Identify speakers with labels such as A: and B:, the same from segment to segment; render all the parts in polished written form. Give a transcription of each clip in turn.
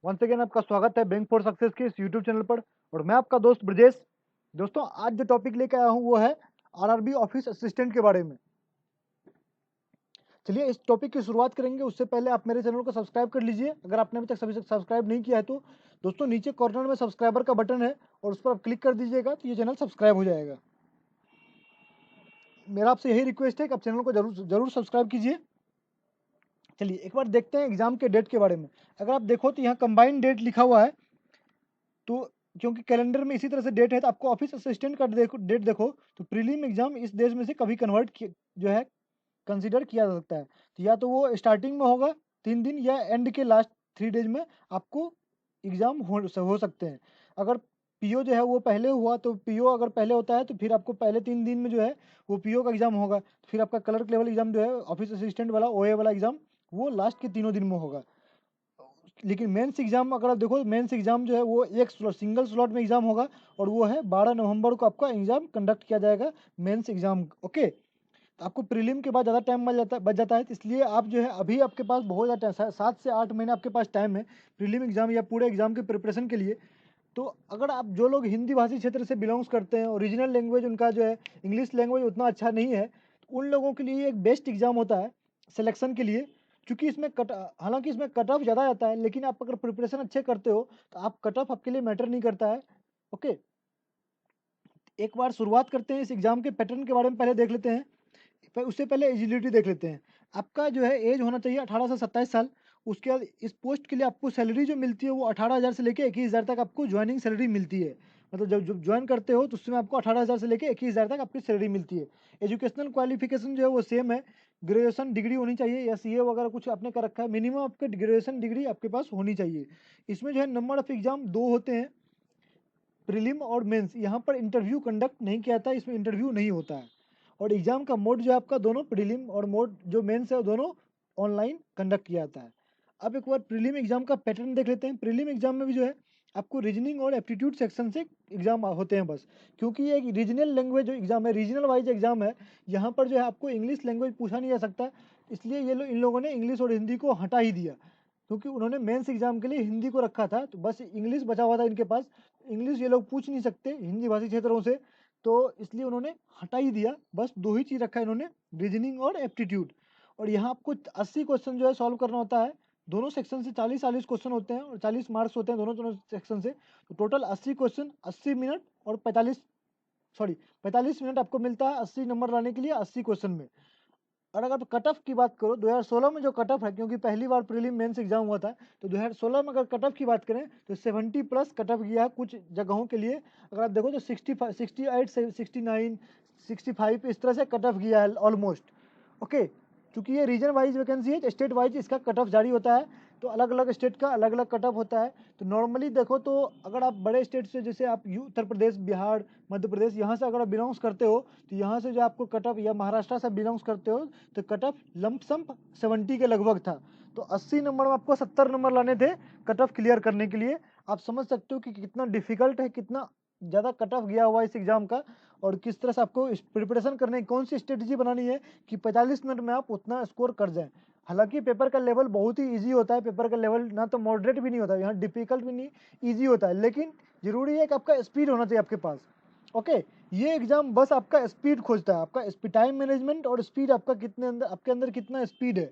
A: Once again आपका स्वागत है बैंक फॉर सक्सेस के इस यूट्यूब चैनल पर। और मैं आपका दोस्त ब्रजेश। दोस्तों, आज जो टॉपिक लेकर आया हूँ वो है आरआरबी ऑफिस असिस्टेंट के बारे में। चलिए इस टॉपिक की शुरुआत करेंगे। उससे पहले आप मेरे चैनल को सब्सक्राइब कर लीजिए अगर आपने अभी तक सब्सक्राइब नहीं किया है तो। दोस्तों, नीचे कॉर्नर में सब्सक्राइबर का बटन है और उस पर आप क्लिक कर दीजिएगा तो ये चैनल सब्सक्राइब हो जाएगा। मेरा आपसे यही रिक्वेस्ट है कि आप चैनल को जरूर सब्सक्राइब कीजिए। चलिए एक बार देखते हैं एग्जाम के डेट के बारे में। अगर आप देखो तो यहाँ कंबाइंड डेट लिखा हुआ है, तो क्योंकि कैलेंडर में इसी तरह से डेट है तो आपको ऑफिस असिस्टेंट का डेट देखो तो प्रीलिम एग्जाम इस देश में से कभी जो है कंसीडर किया जा सकता है। तो या तो वो स्टार्टिंग में होगा 3 दिन, या एंड के लास्ट 3 डेज में आपको एग्जाम हो सकते हैं। अगर पीओ जो है वो पहले हुआ तो पीओ अगर पहले होता है तो फिर आपको पहले 3 दिन में जो है वो पीओ का एग्जाम होगा। फिर आपका क्लर्क लेवल एग्जाम जो है ऑफिस असिस्टेंट वाला ओए वाला एग्जाम वो लास्ट के 3 दिन में होगा। लेकिन मेंस एग्जाम अगर आप देखो, मेंस एग्जाम जो है वो एक सिंगल स्लॉट में एग्जाम होगा और वो है 12 नवंबर को आपका एग्जाम कंडक्ट किया जाएगा मेंस एग्जाम। ओके, तो आपको प्रीलिम के बाद ज़्यादा टाइम बच जाता है, तो इसलिए आप जो है अभी आपके पास बहुत ज़्यादा 7 से 8 महीने आपके पास टाइम है प्रीलिम एग्जाम या पूरे एग्जाम के प्रिपरेशन के लिए। तो अगर आप जो लोग हिंदी भाषी क्षेत्र से बिलोंग्स करते हैं, ओरिजिनल लैंग्वेज उनका जो है इंग्लिश लैंग्वेज उतना अच्छा नहीं है, तो उन लोगों के लिए एक बेस्ट एग्जाम होता है सिलेक्शन के लिए। क्योंकि इसमें हालांकि इसमें कट ऑफ ज़्यादा आता है, लेकिन आप अगर प्रिपरेशन अच्छे करते हो तो आप कट ऑफ आपके लिए मैटर नहीं करता है। ओके, एक बार शुरुआत करते हैं इस एग्जाम के पैटर्न के बारे में, पहले देख लेते हैं। पर उससे पहले एजिलिटी देख लेते हैं। आपका जो है एज होना चाहिए 18 से 27 साल। उसके बाद इस पोस्ट के लिए आपको सैलरी जो मिलती है वो 18,000 से लेकर 21,000 तक आपको ज्वाइनिंग सैलरी मिलती है। मतलब जब ज्वाइन करते हो तो उसमें आपको 18,000 से लेकर 21,000 तक आपकी सैलरी मिलती है। एजुकेशनल क्वालिफिकेशन जो है वो सेम है, ग्रेजुएशन डिग्री होनी चाहिए या सीए वगैरह कुछ आपने कर रखा है, मिनिमम आपके ग्रेजुएशन डिग्री आपके पास होनी चाहिए। इसमें जो है नंबर ऑफ एग्जाम 2 होते हैं, प्रीलिम और मेंस। यहाँ पर इंटरव्यू कंडक्ट नहीं किया जाता है, इसमें इंटरव्यू नहीं होता है। और एग्जाम का मोड जो है आपका दोनों प्रीलिम और मोड जो मेंस है वो दोनों ऑनलाइन कंडक्ट किया जाता है। अब एक बार प्रीलिम एग्जाम का पैटर्न देख लेते हैं। प्रीलिम एग्जाम में भी जो है आपको रीजनिंग और एप्टीट्यूड सेक्शन से एग्जाम होते हैं बस। क्योंकि ये एक रीजनल लैंग्वेज जो एग्जाम है, रीजनल वाइज एग्जाम है, यहाँ पर जो है आपको इंग्लिश लैंग्वेज पूछा नहीं जा सकता। इसलिए इन लोगों ने इंग्लिश और हिंदी को हटा ही दिया, क्योंकि उन्होंने मेंस एग्जाम के लिए हिंदी को रखा था, तो बस इंग्लिश बचा हुआ था इनके पास। इंग्लिश ये लोग पूछ नहीं सकते हिंदी भाषी क्षेत्रों से, तो इसलिए उन्होंने हटा ही दिया। बस 2 ही चीज़ रखा है इन्होंने, रीजनिंग और एप्टीट्यूड। और यहाँ आपको 80 क्वेश्चन जो है सॉल्व करना होता है। दोनों सेक्शन से 40-40 क्वेश्चन होते हैं और 40 मार्क्स होते हैं दोनों दोनों सेक्शन से। तो टोटल 80 क्वेश्चन 80 मिनट और 45 मिनट आपको मिलता है 80 नंबर लाने के लिए 80 क्वेश्चन में। और अगर कट ऑफ की बात करो 2016 में जो कट ऑफ है, क्योंकि पहली बार प्रीलिम मेंस एग्जाम हुआ था, तो 2016 में अगर कट ऑफ की बात करें तो 70+ कट ऑफ गया है कुछ जगहों के लिए। अगर आप देखो तो 65, 68 से 69, 65 इस तरह से कट ऑफ गया है ऑलमोस्ट। ओके, क्योंकि ये रीजन वाइज वैकेंसी है, स्टेट वाइज इसका कट ऑफ जारी होता है, तो अलग अलग स्टेट का अलग अलग कट ऑफ होता है। तो नॉर्मली देखो तो अगर आप बड़े स्टेट से, जैसे आप उत्तर प्रदेश, बिहार, मध्य प्रदेश, यहाँ से अगर आप बिलोंग्स करते हो तो यहाँ से जो आपको कट ऑफ, या महाराष्ट्र से बिलोंग्स करते हो तो कट ऑफ लमसम 70 के लगभग था। तो 80 नंबर में आपको 70 नंबर लाने थे कट ऑफ क्लियर करने के लिए। आप समझ सकते हो कि कितना डिफिकल्ट है, कितना ज़्यादा कट ऑफ गया हुआ है इस एग्जाम का, और किस तरह से आपको प्रिपरेशन करने की कौन सी स्ट्रेटजी बनानी है कि 45 मिनट में आप उतना स्कोर कर जाएं। हालांकि पेपर का लेवल बहुत ही इजी होता है, पेपर का लेवल ना तो मॉडरेट भी नहीं होता है, यहाँ डिफिकल्ट भी नहीं, इजी होता है। लेकिन जरूरी है कि आपका स्पीड होना चाहिए आपके पास। ओके, ये एग्जाम बस आपका स्पीड खोजता है, आपका टाइम मैनेजमेंट और स्पीड, आपका आपके अंदर कितना स्पीड है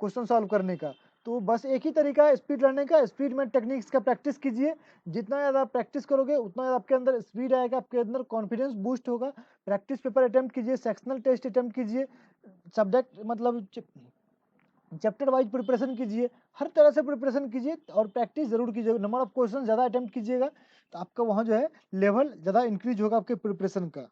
A: क्वेश्चन सॉल्व करने का। तो बस एक ही तरीका है स्पीड लाने का, स्पीड में टेक्निक्स का प्रैक्टिस कीजिए। जितना ज़्यादा प्रैक्टिस करोगे उतना ज़्यादा आपके अंदर स्पीड आएगा, आपके अंदर कॉन्फिडेंस बूस्ट होगा। प्रैक्टिस पेपर अटेम्प्ट कीजिए, सेक्शनल टेस्ट अटेम्प्ट कीजिए, सब्जेक्ट मतलब चैप्टर वाइज प्रिपरेशन कीजिए, हर तरह से प्रिपरेशन कीजिए और प्रैक्टिस जरूर कीजिएगा। नंबर ऑफ क्वेश्चन ज़्यादा अटेम्प्ट कीजिएगा तो आपका वहाँ जो है लेवल ज़्यादा इंक्रीज होगा आपके प्रिपरेशन का।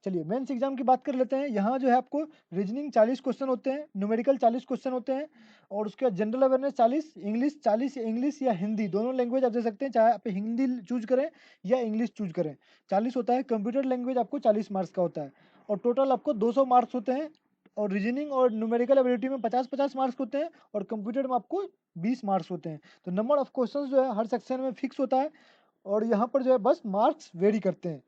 A: चलिए मेंस एग्जाम की बात कर लेते हैं। यहाँ जो है आपको रीजनिंग 40 क्वेश्चन होते हैं, न्यूमेरिकल 40 क्वेश्चन होते हैं, और उसके बाद जनरल अवेयरनेस 40, इंग्लिश 40, इंग्लिश या हिंदी दोनों लैंग्वेज आप दे सकते हैं, चाहे आप हिंदी चूज करें या इंग्लिश चूज करें, 40 होता है। कंप्यूटर लैंग्वेज आपको 40 मार्क्स का होता है, और टोटल आपको 200 मार्क्स होते हैं। और रीजनिंग और न्यूमेरिकल एबिलिटी में 50-50 मार्क्स होते हैं, और कंप्यूटर में आपको 20 मार्क्स होते हैं। तो नंबर ऑफ क्वेश्चन जो है हर सेक्शन में फिक्स होता है, और यहाँ पर जो है बस मार्क्स वेरी करते हैं।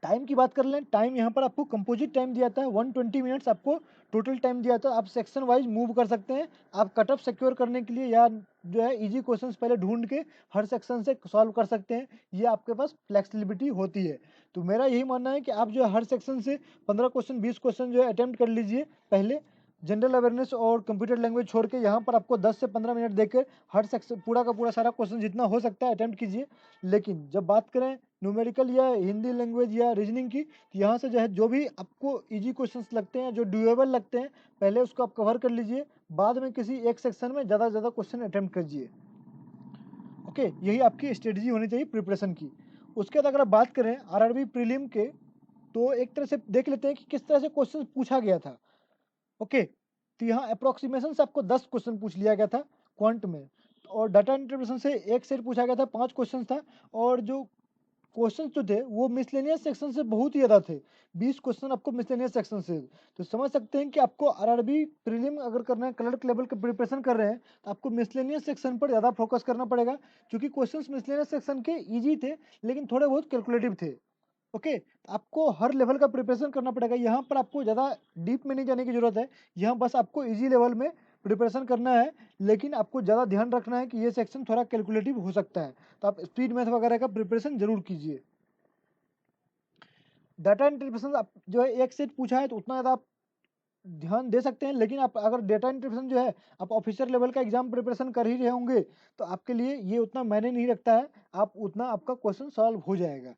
A: टाइम की बात कर लें, टाइम यहाँ पर आपको कंपोजिट टाइम दिया था 120 मिनट्स आपको टोटल टाइम दिया था। आप सेक्शन वाइज मूव कर सकते हैं, आप कट ऑफ सिक्योर करने के लिए या जो है इजी क्वेश्चंस पहले ढूंढ के हर सेक्शन से सॉल्व कर सकते हैं, ये आपके पास फ्लेक्सिबिलिटी होती है। तो मेरा यही मानना है कि आप जो है हर सेक्शन से 15 क्वेश्चन 20 क्वेश्चन जो है अटेम्प्ट कर लीजिए पहले। जनरल अवेयरनेस और कंप्यूटर लैंग्वेज छोड़ के यहाँ पर आपको 10 से 15 मिनट देकर हर सेक्शन पूरा का पूरा सारा क्वेश्चन जितना हो सकता है अटेम्प्ट कीजिए। लेकिन जब बात करें न्यूमेरिकल या हिंदी लैंग्वेज या रीजनिंग की, तो यहाँ से जो है जो भी आपको इजी क्वेश्चंस लगते हैं, जो ड्यूएबल लगते हैं, पहले उसको आप कवर कर लीजिए, बाद में किसी एक सेक्शन में ज़्यादा से ज़्यादा क्वेश्चन अटेम्प्ट कीजिए। ओके, यही आपकी स्ट्रेटजी होनी चाहिए प्रिपरेशन की। उसके बाद अगर आप बात करें आरआरबी प्रीलिम के, तो एक तरह से देख लेते हैं कि किस तरह से क्वेश्चन पूछा गया था। ओके, तो यहाँ अप्रोक्सीमेशन से आपको 10 क्वेश्चन पूछ लिया गया था क्वांट में, और डाटा इंटरप्रिटेशन से एक सेट पूछा गया था 5 क्वेश्चन था, और जो क्वेश्चन जो थे वो मिसलेनियस सेक्शन से बहुत ही ज़्यादा थे, 20 क्वेश्चन आपको मिसलेनियस सेक्शन से। तो समझ सकते हैं कि आपको आरआरबी प्रीलिम अगर करना है, क्लर्क लेवल का प्रिपरेशन कर रहे हैं, तो आपको मिसलेनियस सेक्शन पर ज़्यादा फोकस करना पड़ेगा, क्योंकि क्वेश्चंस मिसलेनियस सेक्शन के इजी थे लेकिन थोड़े बहुत कैलकुलेटिव थे। ओके, आपको हर लेवल का प्रिपरेशन करना पड़ेगा, यहाँ पर आपको ज़्यादा डीप में नहीं जाने की ज़रूरत है, यहाँ बस आपको इजी लेवल में प्रिपरेशन करना है। लेकिन आपको ज़्यादा ध्यान रखना है कि ये सेक्शन थोड़ा कैलकुलेटिव हो सकता है, तो आप स्पीड मैथ वगैरह का प्रिपरेशन जरूर कीजिए। डाटा इंटरप्रिटेशन आप जो है एक सेट पूछा है तो उतना ज़्यादा आप ध्यान दे सकते हैं, लेकिन आप अगर डेटा इंटरप्रिटेशन जो है आप ऑफिसर लेवल का एग्जाम प्रिपरेशन कर ही रहे होंगे, तो आपके लिए ये उतना मायने नहीं रखता है, आप उतना आपका क्वेश्चन सॉल्व हो जाएगा।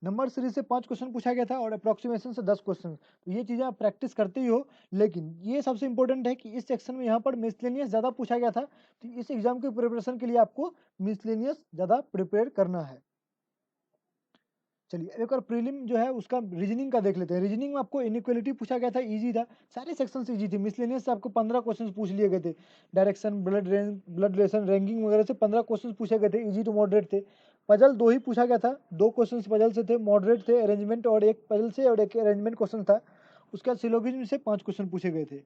A: नंबर सीरीज से 5 क्वेश्चन पूछा गया था और अप्रोक्सीमेशन से 10 क्वेश्चन, तो ये चीज़ें आप प्रैक्टिस करते ही हो। लेकिन ये सबसे इंपॉर्टेंट है कि इस सेक्शन में यहाँ पर मिसलेनियस ज़्यादा पूछा गया था, तो इस एग्जाम के प्रिपरेशन के लिए आपको मिसलेनियस ज़्यादा प्रिपेयर करना है। चलिए एक और प्रीलिम जो है उसका रीजनिंग का देख लेते हैं। रीजनिंग में आपको इनइक्वालिटी पूछा गया था, इजी था, सारे सेक्शन इजी थे। मिसलेनियस से आपको 15 क्वेश्चन पूछ लिए गए थे, डायरेक्शन, ब्लड रिलेशन, रैंकिंग वगैरह से 15 क्वेश्चन पूछे गए थे, इजी टू मॉडरेट थे। पजल 2 ही पूछा गया था, 2 क्वेश्चन पजल से थे, मॉडरेट थे, अरेंजमेंट और एक पजल से और एक अरेंजमेंट क्वेश्चन था। उसके बाद सिलोगिज्म से 5 क्वेश्चन पूछे गए थे।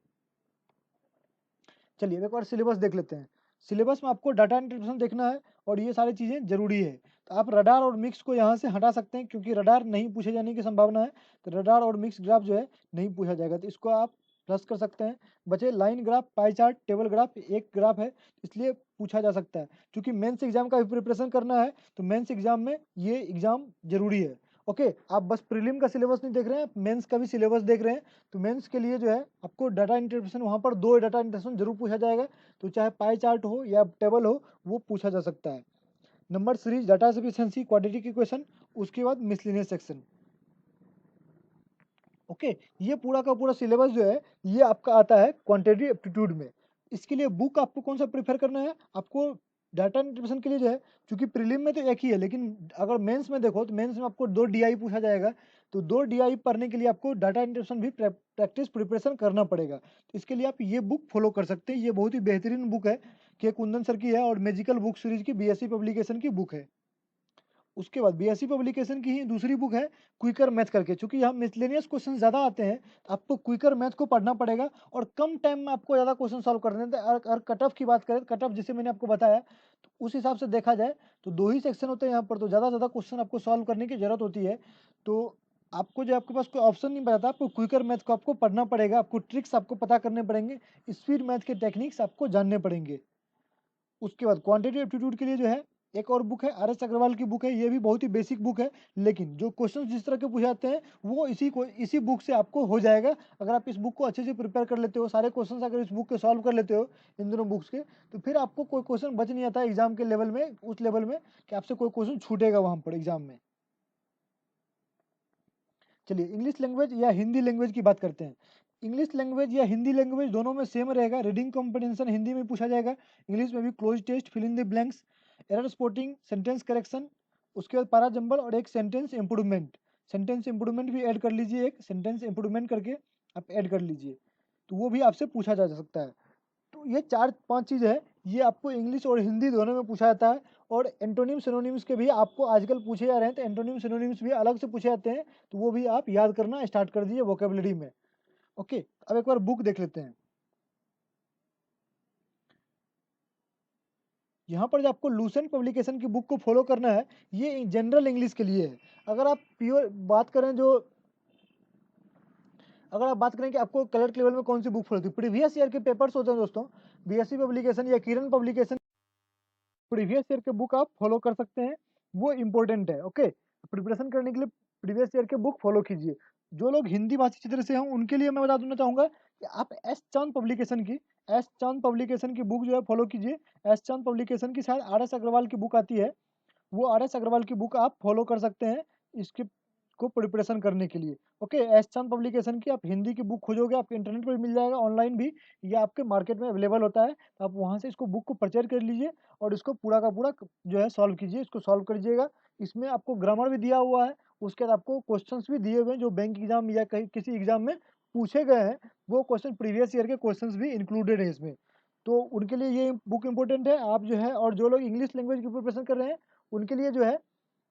A: चलिए एक बार सिलेबस देख लेते हैं। सिलेबस में आपको डाटा इंटरप्रिटेशन देखना है और ये सारी चीज़ें जरूरी है। तो आप रडार और मिक्स को यहाँ से हटा सकते हैं, क्योंकि रडार नहीं पूछे जाने की संभावना है, तो रडार और मिक्स ग्राफ जो है नहीं पूछा जाएगा, तो इसको आप प्लस कर सकते हैं। बचे line graph, pie chart, table graph, एक ग्राफ है, इसलिए पूछा जा सकता है। क्योंकि मेंस एग्जाम का भी प्रिपरेशन करना है, तो मेंस एग्जाम में ये एग्जाम जरूरी है। ओके, आप बस प्रीलिम का सिलेबस नहीं देख रहे हैं, मेंस का भी सिलेबस देख रहे हैं। तो मेंस के लिए जो है आपको डाटा इंटरप्रिटेशन, वहाँ पर 2 डाटा इंटरप्रिटेशन जरूर पूछा जाएगा, तो चाहे पाई चार्ट हो या टेबल हो, वो पूछा जा सकता है। Number series, data sufficiency, quadratic equation, उसके बाद मिसलेनियस सेक्शन। ओके, ये पूरा का पूरा सिलेबस जो है ये आपका आता है क्वांटिटेटिव एप्टीट्यूड में। इसके लिए बुक आपको कौन सा प्रेफर करना है, आपको डाटा इंटरप्रिटेशन के लिए जो है, क्योंकि प्रीलिम में तो एक ही है, लेकिन अगर मेंस में देखो तो मेंस में आपको 2 डीआई पूछा जाएगा, तो 2 डीआई पढ़ने के लिए आपको डाटा इंटरप्रिटेशन भी प्रैक्टिस प्रिपरेशन करना पड़ेगा। तो इसके लिए आप ये बुक फॉलो कर सकते हैं, ये बहुत ही बेहतरीन बुक है, के कुंदन सर की है और मैजिकल बुक सीरीज की बीएससी पब्लिकेशन की बुक है। उसके बाद बीएससी पब्लिकेशन की ही दूसरी बुक है क्विकर मैथ करके। चूंकि यहाँ मिसलेनियस क्वेश्चन ज़्यादा आते हैं, तो आपको क्विकर मैथ को पढ़ना पड़ेगा और कम टाइम में आपको ज़्यादा क्वेश्चन सॉल्व करने हैं। और कट ऑफ की बात करें, कट ऑफ जिसे मैंने आपको बताया, तो उस हिसाब से देखा जाए तो 2 ही सेक्शन होते हैं यहाँ पर, तो ज़्यादा से ज़्यादा क्वेश्चन आपको सॉल्व करने की जरूरत होती है। तो आपको जो आपके पास कोई ऑप्शन नहीं बचा, आपको क्विकर मैथ को आपको पढ़ना पड़ेगा, आपको ट्रिक्स आपको पता करने पड़ेंगे, स्पीड मैथ के टेक्निक्स आपको जानने पड़ेंगे। उसके बाद क्वांटिटेटिव एप्टीट्यूड के लिए जो है एक और बुक है, आर एस अग्रवाल की बुक है, ये भी बहुत ही बेसिक बुक है, लेकिन जो क्वेश्चन जिस तरह के पूछे जाते हैं वो इसी बुक से आपको हो जाएगा। अगर आप इस बुक को अच्छे से प्रिपेयर कर लेते हो, सारे क्वेश्चन अगर इस बुक के सॉल्व कर लेते हो, इन दोनों बुक्स के, तो फिर आपको कोई क्वेश्चन बच नहीं आता एग्जाम के लेवल में, उस लेवल में कि आपसे कोई क्वेश्चन छूटेगा वहां पर एग्जाम में। चलिए इंग्लिश लैंग्वेज या हिंदी लैंग्वेज की बात करते हैं। इंग्लिश लैंग्वेज या हिंदी लैंग्वेज दोनों में सेम रहेगा। रीडिंग कॉम्प्रिहेंशन हिंदी में पूछा जाएगा, इंग्लिश में भी cloze test, fill in the blanks, error spotting, sentence correction, उसके बाद पैरा जंबल और एक सेंटेंस इंप्रूवमेंट। सेंटेंस इंप्रूवमेंट भी ऐड कर लीजिए, एक सेंटेंस इंप्रूवमेंट करके आप ऐड कर लीजिए, तो वो भी आपसे पूछा जा सकता है। तो ये 4-5 चीज़ है, ये आपको इंग्लिश और हिंदी दोनों में पूछा जाता है। और एंटोनिम सिनोनिम्स के भी आपको आजकल पूछे जा रहे हैं, तो एंटोनिम सिनोनिम्स भी अलग से पूछे जाते हैं, तो वो भी आप याद करना स्टार्ट कर दीजिए वोकेबलरी में। ओके, अब एक बार बुक देख लेते हैं। यहाँ पर जो आपको लूसेंट पब्लिकेशन की बुक को फॉलो करना है, ये जनरल इंग्लिश के लिए है। अगर आप प्योर बात करें जो अगर आप बात करें कि आपको क्लर्क लेवल में कौन सी बुक फॉलो थी, प्रीवियस ईयर के पेपर्स होते हैं दोस्तों, बीएससी पब्लिकेशन या किरण पब्लिकेशन प्रीवियस ईयर के बुक आप फॉलो कर सकते हैं, वो इम्पोर्टेंट है। ओके, प्रिपरेशन करने के लिए प्रीवियस ईयर के बुक फॉलो कीजिए। जो लोग हिंदी भाषी क्षेत्र से हैं उनके लिए मैं बता देना चाहूँगा कि आप एस चांद पब्लिकेशन की बुक जो है फॉलो कीजिए। एस चांद पब्लिकेशन की शायद आर एस अग्रवाल की बुक आती है, वो आर एस अग्रवाल की बुक आप फॉलो कर सकते हैं इसके को प्रिपरेशन करने के लिए। ओके, एस चांद पब्लिकेशन की आप हिंदी की बुक खोजोगे, आपको इंटरनेट पर मिल जाएगा, ऑनलाइन भी, या आपके मार्केट में अवेलेबल होता है, तो आप वहाँ से इसको बुक को परचेज कर लीजिए और इसको पूरा का पूरा जो है सॉल्व कीजिए, इसको सॉल्व करिएगा। इसमें आपको ग्रामर भी दिया हुआ है, उसके बाद आपको क्वेश्चंस भी दिए हुए हैं जो बैंक एग्जाम या कहीं किसी एग्जाम में पूछे गए हैं, वो क्वेश्चन प्रीवियस ईयर के क्वेश्चंस भी इंक्लूडेड है इसमें। तो उनके लिए ये बुक इंपॉर्टेंट है। आप जो है, और जो लोग इंग्लिश लैंग्वेज की प्रिपरेशन कर रहे हैं उनके लिए जो है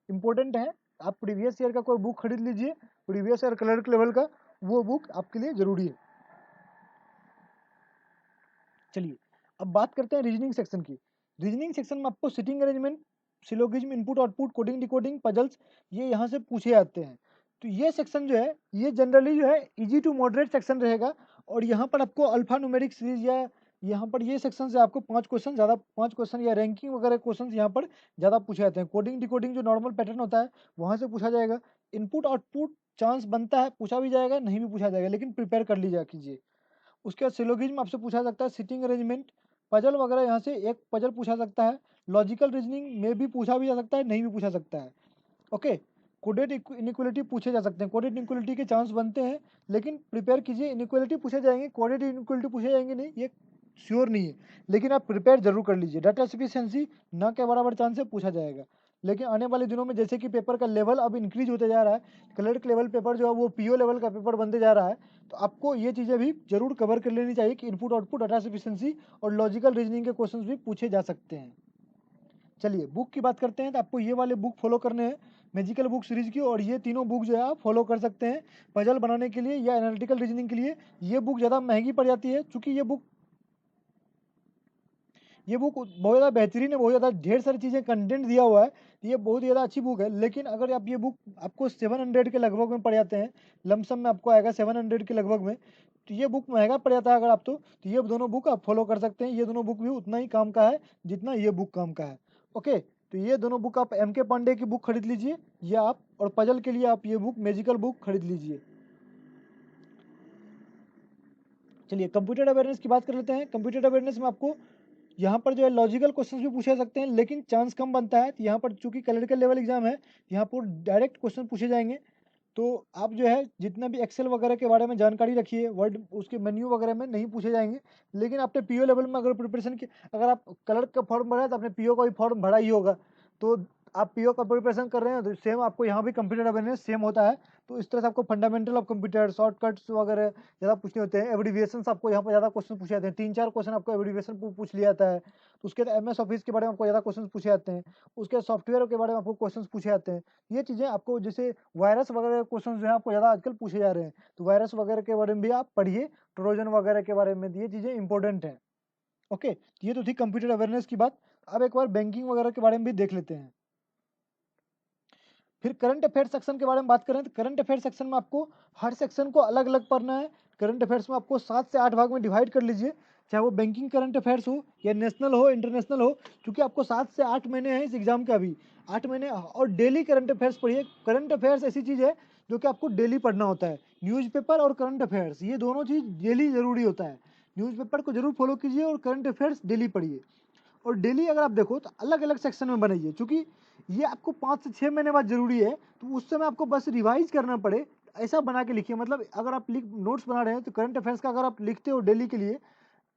A: इम्पोर्टेंट है, आप प्रीवियस ईयर का कोई बुक खरीद लीजिए, प्रीवियस ईयर क्लर्क लेवल का, वो बुक आपके लिए जरूरी है। चलिए अब बात करते हैं रीजनिंग सेक्शन की। रीजनिंग सेक्शन में आपको sitting arrangement, syllogism, input output, coding decoding, puzzles, ये यहाँ से पूछे जाते हैं। तो ये सेक्शन जो है ये जनरली जो है इजी टू मॉडरेट सेक्शन रहेगा, और यहाँ पर आपको अल्फा न्यूमेरिक सीरीज या यहाँ पर ये सेक्शन से आपको 5 क्वेश्चन या रैंकिंग वगैरह क्वेश्चन यहाँ पर ज़्यादा पूछे जाते हैं। कोडिंग डिकोडिंग जो नॉर्मल पैटर्न होता है वहाँ से पूछा जाएगा। इनपुट आउटपुट चांस बनता है पूछा भी जाएगा, नहीं भी पूछा जाएगा, लेकिन प्रिपेयर कर लीजिए कीजिए। उसके बाद सिलोगिज्म आपसे पूछा सकता है, सिटिंग अरेंजमेंट, पजल वगैरह, यहाँ से एक पजल पूछा सकता है। लॉजिकल रीजनिंग में भी पूछा भी जा सकता है, नहीं भी पूछा सकता है। ओके, कोडेड इनइक्वलिटी पूछे जा सकते हैं, कोडेड इनइक्वलिटी के चांस बनते हैं, लेकिन प्रिपेयर कीजिए। इनइक्वलिटी पूछे जाएंगे, कोडेड इनइक्वलिटी पूछे जाएंगे नहीं, ये श्योर नहीं है, लेकिन आप प्रिपेयर जरूर कर लीजिए। डाटा सफिशिएंसी ना के बराबर चांस से पूछा जाएगा, लेकिन आने वाले दिनों में जैसे कि पेपर का लेवल अब इंक्रीज होते जा रहा है, क्लर्क लेवल पेपर जो है वो पीओ लेवल का पेपर बनते जा रहा है, तो आपको ये चीज़ें भी जरूर कवर कर लेनी चाहिए कि इनपुट आउटपुट, डाटा सफिशिएंसी और लॉजिकल रीजनिंग के क्वेश्चंस भी पूछे जा सकते हैं। चलिए बुक की बात करते हैं, तो आपको ये वाले बुक फॉलो करने हैं मैजिकल बुक सीरीज की, और ये तीनों बुक जो है आप फॉलो कर सकते हैं पजल बनाने के लिए या एनालिटिकल रीजनिंग के लिए। ये बुक ज़्यादा महंगी पड़ जाती है, चूँकि ये बुक बहुत ज़्यादा बेहतरीन है, बहुत ज़्यादा ढेर सारी चीज़ें कंटेंट दिया हुआ है, तो ये बहुत ज़्यादा अच्छी बुक है। लेकिन अगर आप ये बुक आपको 700 के लगभग में पड़ जाते हैं, लमसम में आपको आएगा 700 के लगभग में, तो ये बुक महंगा पड़ जाता है अगर आप तो ये दोनों बुक आप फॉलो कर सकते हैं। ये दोनों बुक भी उतना ही काम का है जितना ये बुक काम का है। ओके, तो ये दोनों बुक आप एम के पांडे की बुक खरीद लीजिए, या आप और पजल के लिए आप ये बुक मैजिकल बुक खरीद लीजिए। चलिए कंप्यूटर अवेयरनेस की बात कर लेते हैं। कंप्यूटर अवेयरनेस में आपको यहाँ पर जो है लॉजिकल क्वेश्चंस भी पूछे जा सकते हैं, लेकिन चांस कम बनता है। तो यहाँ पर चूंकि क्लरिकल लेवल एग्जाम है, यहाँ पर डायरेक्ट क्वेश्चन पूछे जाएंगे, तो आप जो है जितना भी एक्सेल वगैरह के बारे में जानकारी रखिए, वर्ड उसके मेन्यू वगैरह में नहीं पूछे जाएंगे। लेकिन आपने पीओ लेवल में अगर प्रिपरेशन की, अगर आप क्लर्क का फॉर्म भरा है तो आपने पीओ का भी फॉर्म भरा ही होगा, तो आप पीओ का प्रिपरेशन कर रहे हैं तो सेम आपको यहाँ भी कंप्यूटर अवेयरनेस सेम होता है। तो इस तरह से आपको फंडामेंटल ऑफ कंप्यूटर, शॉर्टकट्स वगैरह ज़्यादा पूछने होते हैं। एब्रीविएशन आपको यहाँ पर ज़्यादा क्वेश्चन पूछे जाते हैं, 3-4 क्वेश्चन आपको एब्रीविएशन पूछ लिया जाता है। तो उसके बाद एमएस ऑफिस के बारे में आपको ज़्यादा क्वेश्चन पूछे जाते हैं, उसके सॉफ्टवेयर के बारे में आपको क्वेश्चन पूछे जाते हैं। ये चीज़ें आपको, जैसे वायरस वगैरह क्वेश्चन जो है आपको ज़्यादा आजकल पूछे जा रहे हैं, तो वायरस वगैरह के बारे में भी आप पढ़िए, ट्रोजन वगैरह के बारे में, ये चीज़ें इंपॉर्टेंट हैं। ओके, ये तो थी कंप्यूटर अवेयरनेस की बात। अब एक बार बैंकिंग वगैरह के बारे में भी देख लेते हैं। फिर करंट अफेयर सेक्शन के बारे में बात करें तो करंट अफेयर सेक्शन में आपको हर सेक्शन को अलग अलग पढ़ना है। करंट अफेयर्स में आपको 7 से 8 भाग में डिवाइड कर लीजिए, चाहे वो बैंकिंग करंट अफेयर्स हो या नेशनल हो, इंटरनेशनल हो, क्योंकि आपको 7 से 8 महीने हैं इस एग्जाम के अभी, 8 महीने। और डेली करंट अफेयर्स पढ़िए। करंट अफेयर्स ऐसी चीज़ है जो कि आपको डेली पढ़ना होता है। न्यूज़पेपर और करंट अफेयर्स ये दोनों चीज़ डेली ज़रूरी होता है। न्यूज़पेपर को जरूर फॉलो कीजिए और करंट अफेयर्स डेली पढ़िए। और डेली अगर आप देखो तो अलग अलग सेक्शन में बनाइए, क्योंकि ये आपको 5 से 6 महीने बाद जरूरी है, तो उस समय आपको बस रिवाइज करना पड़े, ऐसा बना के लिखिए। मतलब अगर आप नोट्स बना रहे हैं तो करंट अफेयर्स का अगर आप लिखते हो डेली के लिए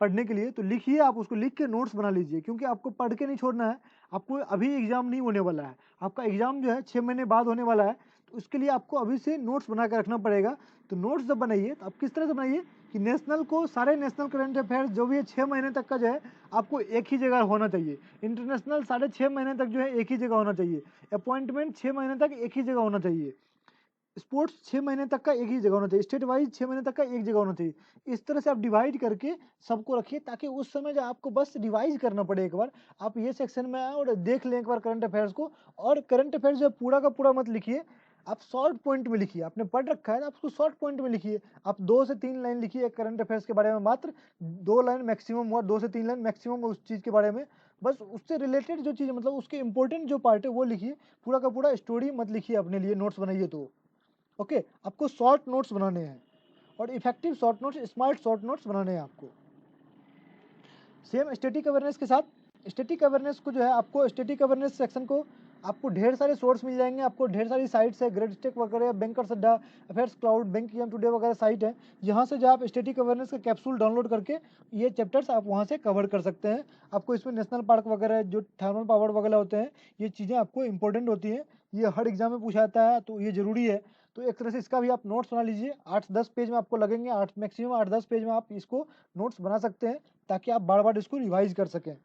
A: पढ़ने के लिए, तो लिखिए, आप उसको लिख के नोट्स बना लीजिए, क्योंकि आपको पढ़ के नहीं छोड़ना है। आपको अभी एग्जाम नहीं होने वाला है, आपका एग्जाम जो है 6 महीने बाद होने वाला है, तो उसके लिए आपको अभी से नोट्स बना के रखना पड़ेगा। तो नोट्स जब बनाइए तो आप किस तरह से बनाइए कि नेशनल को, सारे नेशनल करंट अफेयर्स जो भी है 6 महीने तक का जो है आपको एक ही जगह होना चाहिए। इंटरनेशनल 6.5 महीने तक जो है एक ही जगह होना चाहिए। अपॉइंटमेंट 6 महीने तक एक ही जगह होना चाहिए। स्पोर्ट्स 6 महीने तक का एक ही जगह होना चाहिए, स्टेट वाइज 6 महीने तक का एक जगह होना चाहिए। इस तरह से आप डिवाइड करके सबको रखिए, ताकि उस समय जो आपको बस रिवाइज करना पड़े एक बार, आप ये सेक्शन में आए और देख लें एक बार करंट अफेयर्स को। और करंट अफेयर्स जो है पूरा का पूरा मत लिखिए, आप शॉर्ट पॉइंट में लिखिए। आपने पढ़ रखा है, आप उसको शॉर्ट पॉइंट में लिखिए। आप 2 से 3 लाइन लिखिए करंट अफेयर्स के बारे में, मात्र 2 लाइन मैक्सिमम, और 2 से 3 लाइन मैक्सिमम उस चीज़ के बारे में। बस उससे रिलेटेड जो चीज़, मतलब उसके इंपॉर्टेंट जो पार्ट है वो लिखिए। पूरा का पूरा स्टोरी मत लिखिए, अपने लिए नोट्स बनाइए तो। ओके, आपको शॉर्ट नोट्स बनाने हैं, और effective short notes, smart short notes बनाने हैं आपको। सेम स्टैटिक अवेयरनेस के साथ, स्टैटिक अवेयरनेस को जो है आपको, स्टैटिक अवेयरनेस सेक्शन को आपको ढेर सारे सोर्स मिल जाएंगे। आपको ढेर सारी साइट्स है, ग्रेड स्टेक वगैरह, बैंकर्स अड्डा, affairs cloud, bank exam today वगैरह साइट है। यहाँ से जो आप स्टैटिक अवेयरनेस का कैप्सूल डाउनलोड करके ये चैप्टर्स आप वहाँ से कवर कर सकते हैं। आपको इसमें नेशनल पार्क वगैरह, जो थर्मल पावर वगैरह होते हैं, ये चीज़ें आपको इंपॉर्टेंट होती हैं। ये हर एग्जाम में पूछा जाता है, तो ये ज़रूरी है। तो एक तरह से इसका भी आप नोट्स बना लीजिए। 8-10 पेज में आपको लगेंगे, 8 मैक्सिमम 8-10 पेज में आप इसको नोट्स बना सकते हैं, ताकि आप बार बार इसको रिवाइज कर सकें।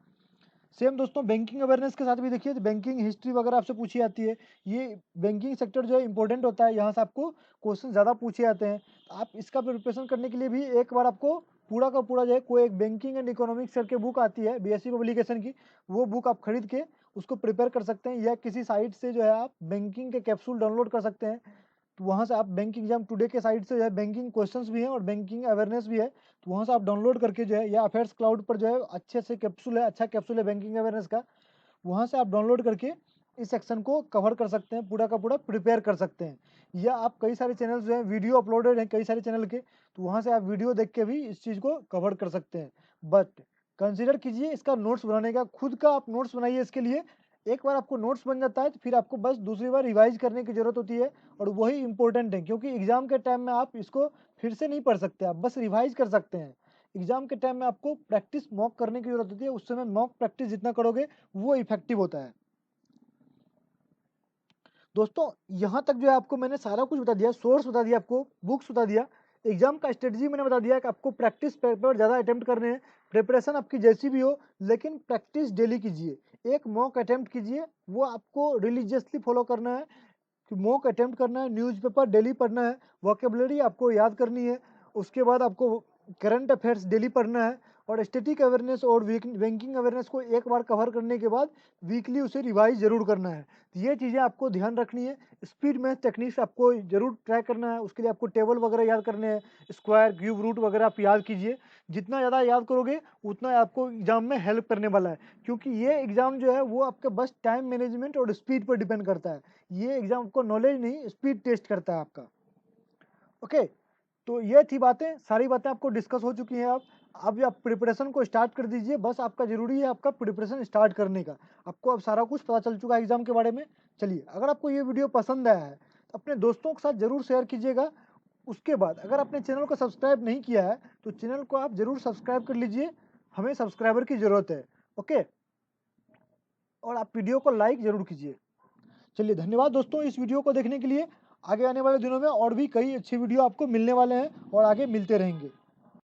A: सेम दोस्तों बैंकिंग अवेयरनेस के साथ भी देखिए, तो बैंकिंग हिस्ट्री वगैरह आपसे पूछी जाती है। ये बैंकिंग सेक्टर जो है इंपॉर्टेंट होता है, यहाँ से आपको क्वेश्चन ज़्यादा पूछे जाते हैं। तो आप इसका प्रिपरेशन करने के लिए भी एक बार आपको पूरा का पूरा जो है, कोई एक बैंकिंग एंड इकोनॉमिक्स करके बुक आती है बीएससी पब्लिकेशन की, वो बुक आप खरीद के उसको प्रिपेयर कर सकते हैं, या किसी साइट से जो है आप बैंकिंग के कैप्सूल डाउनलोड कर सकते हैं। तो वहाँ से आप बैंक एग्जाम टुडे के साइट से जो है बैंकिंग क्वेश्चंस भी हैं और बैंकिंग अवेयरनेस भी है, तो वहाँ से आप डाउनलोड करके जो है, या अफेयर्स क्लाउड पर जो है अच्छे से कैप्सूल है, अच्छा कैप्सूल है बैंकिंग अवेयरनेस का, वहाँ से आप डाउनलोड करके इस सेक्शन को कवर कर सकते हैं, पूरा का पूरा प्रिपेयर कर सकते हैं। या आप कई सारे चैनल जो हैं, वीडियो अपलोडेड हैं कई सारे चैनल के, तो वहाँ से आप वीडियो देख के भी इस चीज़ को कवर कर सकते हैं। बट कंसिडर कीजिए इसका नोट्स बनाने का, खुद का आप नोट्स बनाइए इसके लिए। एक बार आपको नोट्स बन जाता है, तो फिर आपको बस दूसरी बार रिवाइज करने की ज़रूरत होती है, और वही इंपॉर्टेंट है, क्योंकि एग्जाम के टाइम में आप इसको फिर से नहीं पढ़ सकते, आप बस रिवाइज कर सकते हैं। एग्जाम के टाइम में आपको प्रैक्टिस मॉक करने की जरूरत होती है, उस समय मॉक प्रैक्टिस जितना करोगे वो इफेक्टिव होता है। दोस्तों यहाँ तक जो है आपको मैंने सारा कुछ बता दिया, सोर्स बता दिया, आपको बुक्स बता दिया, एग्जाम का स्ट्रेटजी मैंने बता दिया कि आपको प्रैक्टिस पेपर ज़्यादा अटेम्प्ट करने हैं। प्रिपरेशन आपकी जैसी भी हो, लेकिन प्रैक्टिस डेली कीजिए। एक मॉक अटेम्प्ट कीजिए, वो आपको रिलीजियसली फॉलो करना है, कि मॉक अटेम्प्ट करना है, न्यूज़पेपर डेली पढ़ना है, वोकेबलरी आपको याद करनी है, उसके बाद आपको करंट अफेयर्स डेली पढ़ना है, और स्टैटिक अवेयरनेस और बैंकिंग अवेयरनेस को एक बार कवर करने के बाद वीकली उसे रिवाइज जरूर करना है। तो ये चीज़ें आपको ध्यान रखनी है। स्पीड मैथ टेक्निक्स आपको जरूर ट्राई करना है, उसके लिए आपको टेबल वगैरह याद करने हैं, स्क्वायर क्यूब रूट वगैरह आप याद कीजिए। जितना ज़्यादा याद करोगे उतना आपको एग्जाम में हेल्प करने वाला है, क्योंकि ये एग्जाम जो है वो आपके बस टाइम मैनेजमेंट और स्पीड पर डिपेंड करता है। ये एग्जाम आपको नॉलेज नहीं, स्पीड टेस्ट करता है आपका। ओके, तो ये थी बातें, सारी बातें आपको डिस्कस हो चुकी हैं। अब आप प्रिपरेशन को स्टार्ट कर दीजिए, बस आपका ज़रूरी है आपका प्रिपरेशन स्टार्ट करने का। आपको अब सारा कुछ पता चल चुका है एग्जाम के बारे में। चलिए, अगर आपको ये वीडियो पसंद आया है तो अपने दोस्तों के साथ ज़रूर शेयर कीजिएगा। उसके बाद अगर आपने चैनल को सब्सक्राइब नहीं किया है तो चैनल को आप ज़रूर सब्सक्राइब कर लीजिए, हमें सब्सक्राइबर की ज़रूरत है। ओके, और आप वीडियो को लाइक ज़रूर कीजिए। चलिए, धन्यवाद दोस्तों इस वीडियो को देखने के लिए। आगे आने वाले दिनों में और भी कई अच्छी वीडियो आपको मिलने वाले हैं और आगे मिलते रहेंगे।